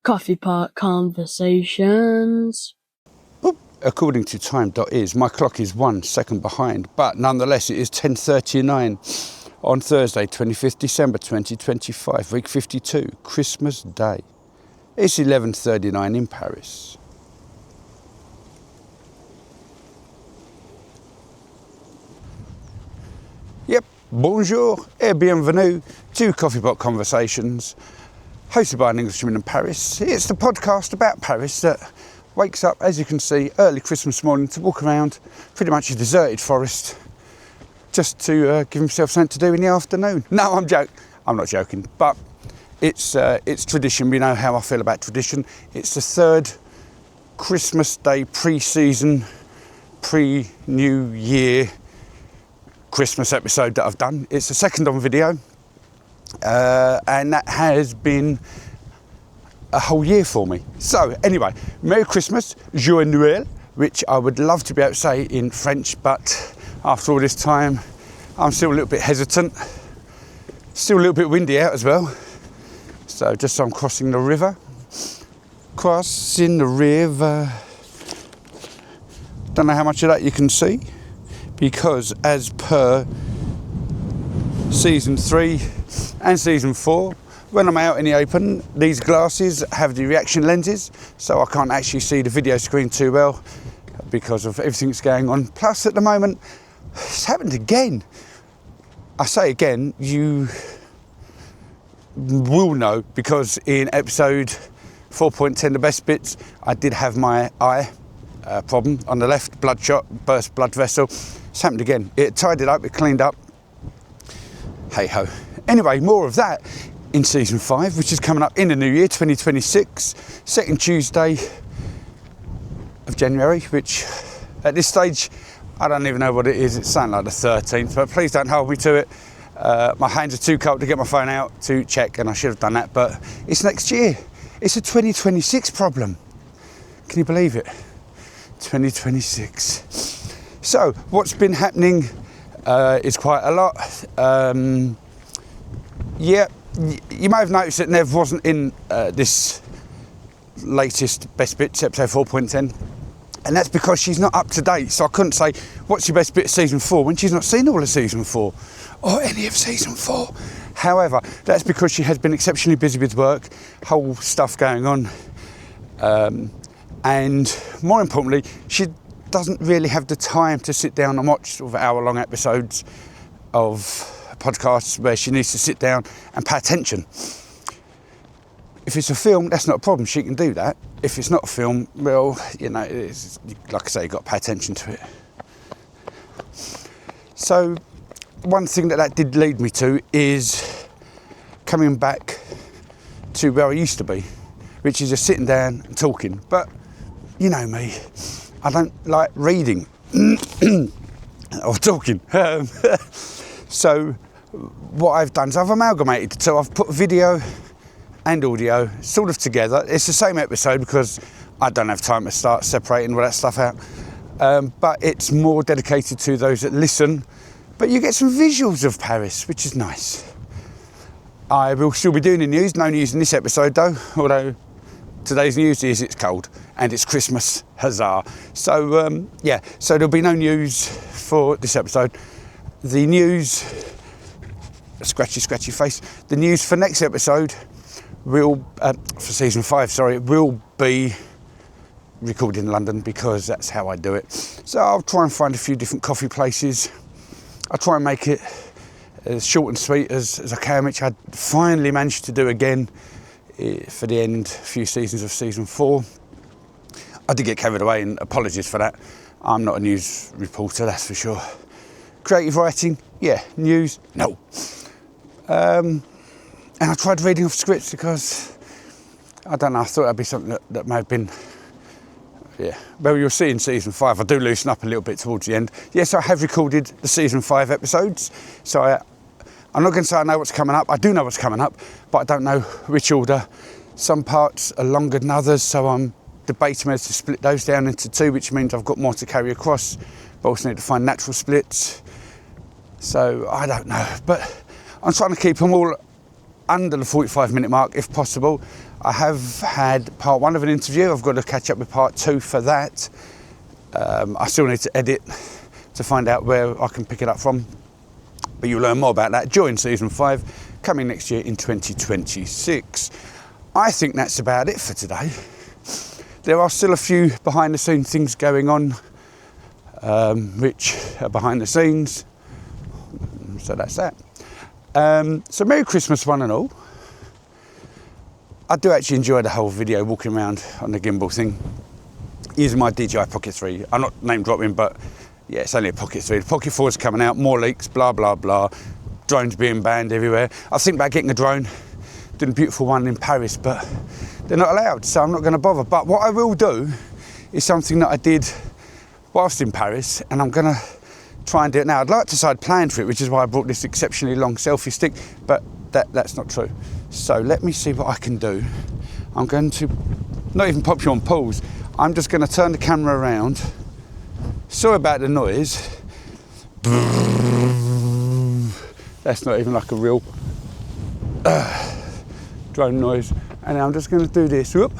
Coffee Pot Conversations. According to time.is, my clock is 1 second behind, but nonetheless it is 10:39 on Thursday, 25th December 2025, week 52, Christmas Day. It's 11:39 in Paris. Yep, bonjour et bienvenue to Coffee Pot Conversations, hosted by an Englishman in Paris. It's the podcast about Paris that wakes up, as you can see, early Christmas morning to walk around pretty much a deserted forest just to give himself something to do in the afternoon. No, I'm not joking, but it's tradition. We know how I feel about tradition. It's the third Christmas Day pre-season, pre-New Year Christmas episode that I've done. It's the second on video, and that has been a whole year for me. So anyway, Merry Christmas, Joyeux Noël, which I would love to be able to say in French, but after all this time, I'm still a little bit hesitant. Still a little bit windy out as well. So just so I'm crossing the river. Crossing the river. Don't know how much of that you can see, because as per season 3 and season 4, when I'm out in the open, these glasses have the reaction lenses, so I can't actually see the video screen too well because of everything that's going on. Plus, at the moment, it's happened again. I say again, you will know, because in episode 4.10, the best bits, I did have my eye problem on the left, bloodshot, burst blood vessel. It's happened again. It tied it up, it cleaned up. Hey ho. Anyway, more of that in season 5, which is coming up in the new year, 2026, second Tuesday of January, which at this stage, I don't even know what it is. It's something like the 13th, but please don't hold me to it. My hands are too cold to get my phone out to check, and I should have done that, but it's next year. It's a 2026 problem. Can you believe it? 2026. So what's been happening is quite a lot. Yeah, you may have noticed that Nev wasn't in this latest Best Bits, episode 4.10, and that's because she's not up to date. So I couldn't say, what's your best bit of season 4, when she's not seen all of season 4 or any of season 4. However, that's because she has been exceptionally busy with work, whole stuff going on, and more importantly, she doesn't really have the time to sit down and watch sort of hour-long episodes of podcasts where she needs to sit down and pay attention. If it's a film, that's not a problem, she can do that. If it's not a film, well, you know, it's, like I say, you've got to pay attention to it. So one thing that did lead me to is coming back to where I used to be, which is just sitting down and talking. But you know me, I don't like reading or talking. So what I've done is I've amalgamated. So I've put video and audio sort of together. It's the same episode because I don't have time to start separating all that stuff out. But it's more dedicated to those that listen. But you get some visuals of Paris, which is nice. I will still be doing the news. No news in this episode though, although today's news is it's cold and it's Christmas, huzzah. So yeah, so there'll be no news for this episode. The news, scratchy face, the news for next episode will, for season 5, sorry, will be recorded in London because that's how I do it. So I'll try and find a few different coffee places. I'll try and make it as short and sweet as I can, which I finally managed to do again for the end few seasons of season 4. I did get carried away, and apologies for that. I'm not a news reporter, that's for sure. Creative writing, yeah. News, no. And I tried reading off scripts because, I don't know, I thought that'd be something that may have been, yeah. Well, you'll see in season 5, I do loosen up a little bit towards the end. Yes, I have recorded the season 5 episodes, so I'm not going to say I know what's coming up. I do know what's coming up, but I don't know which order. Some parts are longer than others, so I'm debating whether to split those down into 2, which means I've got more to carry across, but also need to find natural splits. So I don't know, but I'm trying to keep them all under the 45-minute mark if possible. I have had part 1 of an interview. I've got to catch up with part 2 for that. I still need to edit to find out where I can pick it up from. But you'll learn more about that during season 5, coming next year in 2026. I think that's about it for today. There are still a few behind the scenes things going on, which are behind the scenes. So that's that. So Merry Christmas one and all. I do actually enjoy the whole video walking around on the gimbal thing, using my DJI Pocket 3. I'm not name dropping, but yeah, it's only a Pocket 3. The Pocket 4 is coming out, more leaks, blah, blah, blah. Drones being banned everywhere. I think about getting a drone, doing a beautiful one in Paris, but they're not allowed, so I'm not going to bother. But what I will do is something that I did whilst in Paris, and I'm going to try and do it now. I'd like to side plan for it, which is why I brought this exceptionally long selfie stick, but that's not true. So let me see what I can do. I'm going to not even pop you on pause. I'm just going to turn the camera around. Sorry about the noise. That's not even like a real drone noise. And I'm just going to do this, whoop,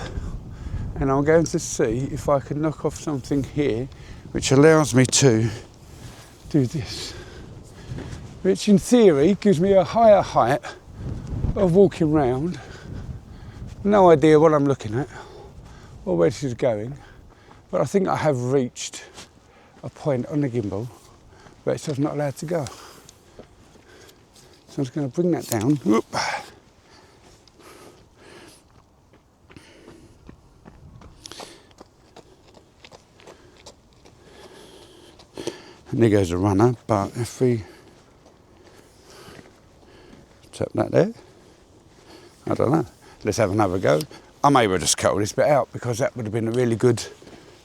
and I'm going to see if I can knock off something here, which allows me to do this, which in theory gives me a higher height of walking round. No idea what I'm looking at or where this is going, but I think I have reached a point on the gimbal where it says not allowed to go. So I'm just going to bring that down. Whoop. And there goes a runner, but if we tap that there, I don't know. Let's have another go. I may well just cut all this bit out because that would have been a really good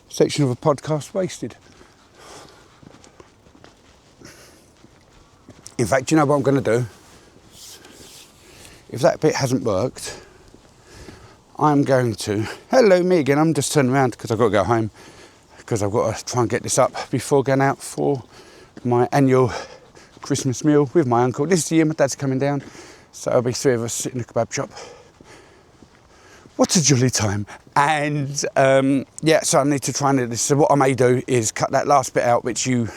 section of a podcast wasted. In fact, you know what I'm going to do? If that bit hasn't worked, I'm going to... Hello, me again. I'm just turning around because I've got to go home, because I've got to try and get this up before going out for my annual Christmas meal with my uncle. This is the year my dad's coming down, so there'll be 3 of us sitting in the kebab shop. What a jolly time. And yeah, so I need to try and do this. So what I may do is cut that last bit out, which you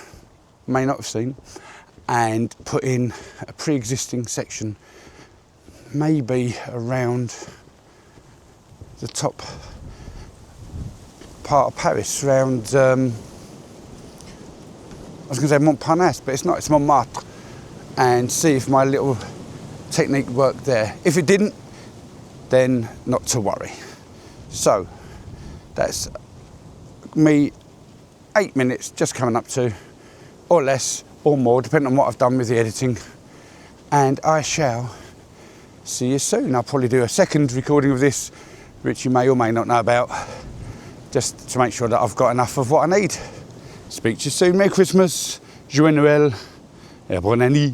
may not have seen, and put in a pre-existing section, maybe around the top part of Paris, around, I was going to say Montparnasse, but it's not, it's Montmartre, and see if my little technique worked there. If it didn't, then not to worry. So that's me 8 minutes just coming up to, or less or more, depending on what I've done with the editing, and I shall see you soon. I'll probably do a second recording of this, which you may or may not know about, just to make sure that I've got enough of what I need. Speak to you soon. Merry Christmas, Joyeux Noël, et bonne année.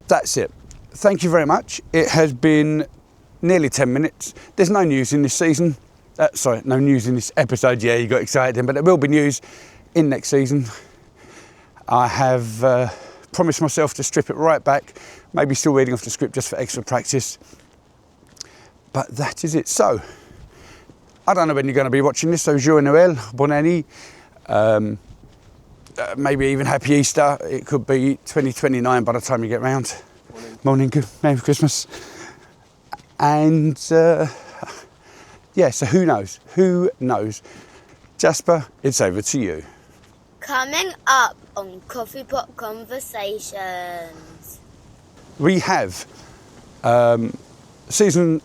That's it. Thank you very much. It has been nearly 10 minutes. There's no news in this season. Sorry, no news in this episode. Yeah, you got excited then, but there will be news in next season. I have promised myself to strip it right back, maybe still reading off the script just for extra practice. But that is it. So, I don't know when you're going to be watching this, so Joyeux Noël, bonne année. maybe even Happy Easter. It could be 2029 by the time you get round. Morning, good Merry Christmas. And yeah, so who knows? Who knows? Jasper, it's over to you. Coming up on Coffee Pot Conversations. We have season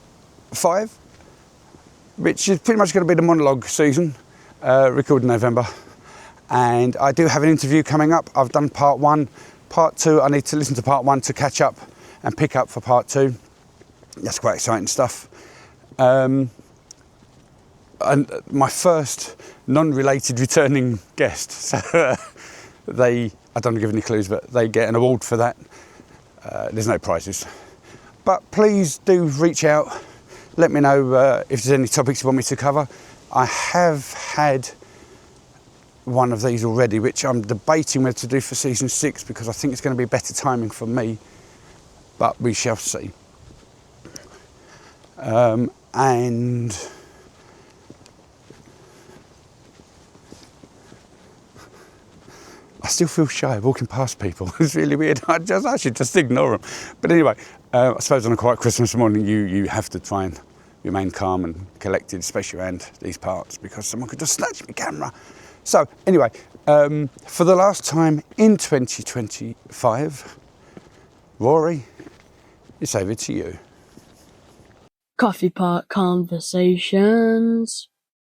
5, which is pretty much going to be the monologue season, recorded in November. And I do have an interview coming up. I've done part 1. Part 2, I need to listen to part 1 to catch up and pick up for part 2. That's quite exciting stuff. And my first non-related returning guest. So I don't give any clues, but they get an award for that. There's no prizes. But please do reach out. Let me know if there's any topics you want me to cover. I have had one of these already, which I'm debating whether to do for season 6 because I think it's going to be better timing for me, but we shall see. And I still feel shy of walking past people. It's really weird. I should just ignore them. But anyway, I suppose on a quiet Christmas morning, you have to try and remain calm and collected, especially around these parts, because someone could just snatch my camera. So anyway, for the last time in 2025, Rory, it's over to you. Coffee Pot Conversations.